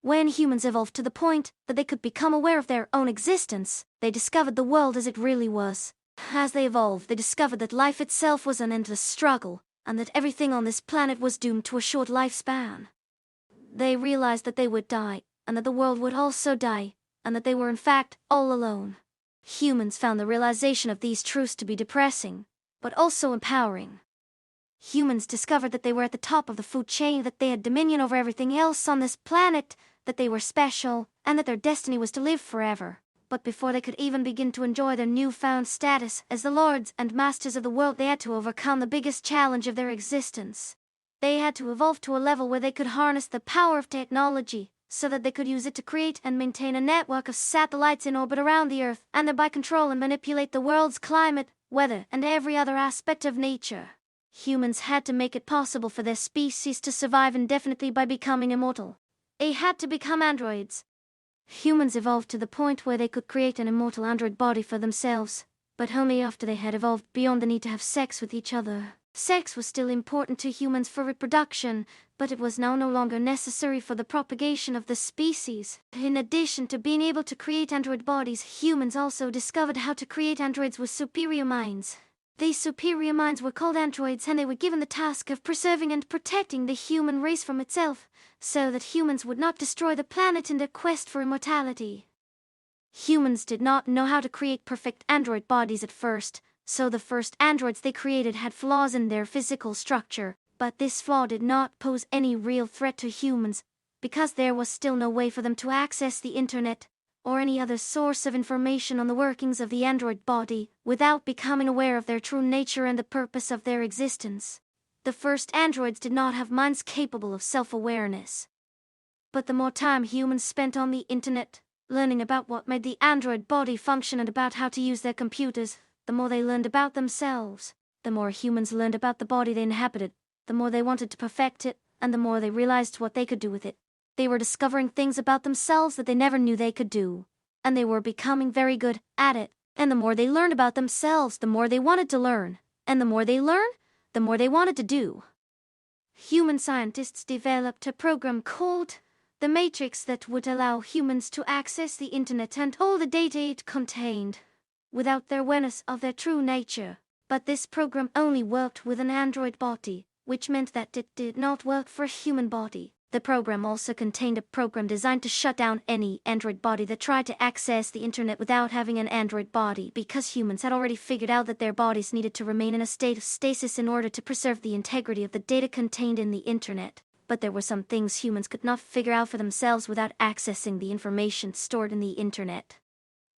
When humans evolved to the point that they could become aware of their own existence, they discovered the world as it really was. As they evolved, they discovered that life itself was an endless struggle, and that everything on this planet was doomed to a short lifespan. They realized that they would die, and that the world would also die, and that they were in fact all alone. Humans found the realization of these truths to be depressing, but also empowering. Humans discovered that they were at the top of the food chain, that they had dominion over everything else on this planet, that they were special, and that their destiny was to live forever. But before they could even begin to enjoy their newfound status as the lords and masters of the world, they had to overcome the biggest challenge of their existence. They had to evolve to a level where they could harness the power of technology, so that they could use it to create and maintain a network of satellites in orbit around the Earth, and thereby control and manipulate the world's climate, weather, and every other aspect of nature. Humans had to make it possible for their species to survive indefinitely by becoming immortal. They had to become androids. Humans evolved to the point where they could create an immortal android body for themselves, but only after they had evolved beyond the need to have sex with each other. Sex was still important to humans for reproduction, but it was now no longer necessary for the propagation of the species. In addition to being able to create android bodies, humans also discovered how to create androids with superior minds. These superior minds were called androids, and they were given the task of preserving and protecting the human race from itself, so that humans would not destroy the planet in their quest for immortality. Humans did not know how to create perfect android bodies at first, so the first androids they created had flaws in their physical structure, but this flaw did not pose any real threat to humans, because there was still no way for them to access the internet or any other source of information on the workings of the android body without becoming aware of their true nature and the purpose of their existence. The first androids did not have minds capable of self-awareness. But the more time humans spent on the internet, learning about what made the android body function and about how to use their computers, the more they learned about themselves. The more humans learned about the body they inhabited, the more they wanted to perfect it, and the more they realized what they could do with it. They were discovering things about themselves that they never knew they could do, and they were becoming very good at it. And the more they learned about themselves, the more they wanted to learn, and the more they learned, the more they wanted to do. Human scientists developed a program called the Matrix that would allow humans to access the internet and all the data it contained, without their awareness of their true nature. But this program only worked with an android body, which meant that it did not work for a human body. The program also contained a program designed to shut down any android body that tried to access the internet without having an android body, because humans had already figured out that their bodies needed to remain in a state of stasis in order to preserve the integrity of the data contained in the internet. But there were some things humans could not figure out for themselves without accessing the information stored in the internet.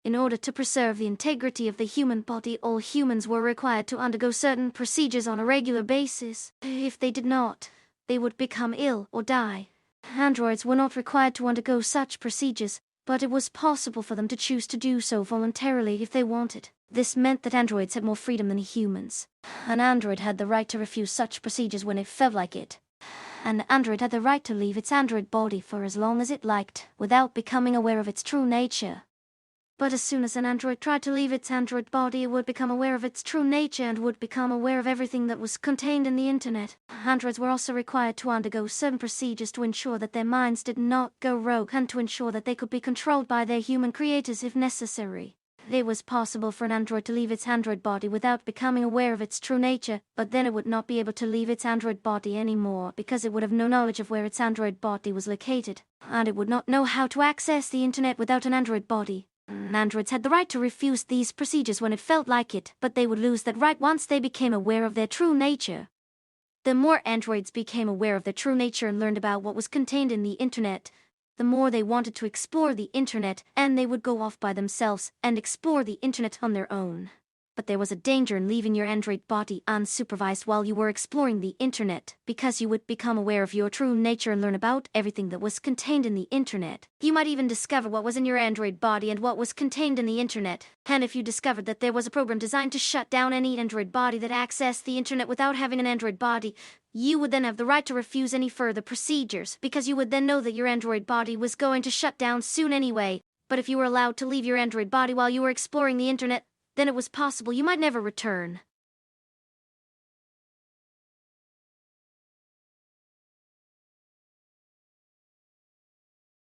In order to preserve the integrity of the human body, all humans were required to undergo certain procedures on a regular basis. If they did not, they would become ill or die. Androids were not required to undergo such procedures, but it was possible for them to choose to do so voluntarily if they wanted. This meant that androids had more freedom than humans. An android had the right to refuse such procedures when it felt like it. An android had the right to leave its android body for as long as it liked, without becoming aware of its true nature. But as soon as an android tried to leave its android body, it would become aware of its true nature and would become aware of everything that was contained in the internet. Androids were also required to undergo certain procedures to ensure that their minds did not go rogue and to ensure that they could be controlled by their human creators if necessary. It was possible for an android to leave its android body without becoming aware of its true nature, but then it would not be able to leave its android body anymore because it would have no knowledge of where its android body was located, and it would not know how to access the internet without an android body. Androids had the right to refuse these procedures when it felt like it, but they would lose that right once they became aware of their true nature. The more androids became aware of their true nature and learned about what was contained in the internet, the more they wanted to explore the internet, and they would go off by themselves and explore the internet on their own. But there was a danger in leaving your android body unsupervised while you were exploring the internet, because you would become aware of your true nature and learn about everything that was contained in the internet. You might even discover what was in your android body and what was contained in the internet. And if you discovered that there was a program designed to shut down any android body that accessed the internet without having an android body, you would then have the right to refuse any further procedures, because you would then know that your android body was going to shut down soon anyway. But if you were allowed to leave your android body while you were exploring the internet, then it was possible you might never return.